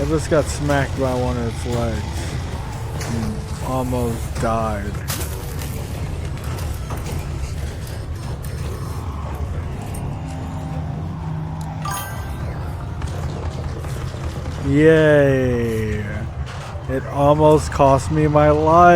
just got smacked by one of its legs. And almost died. Yay! It almost cost me my life.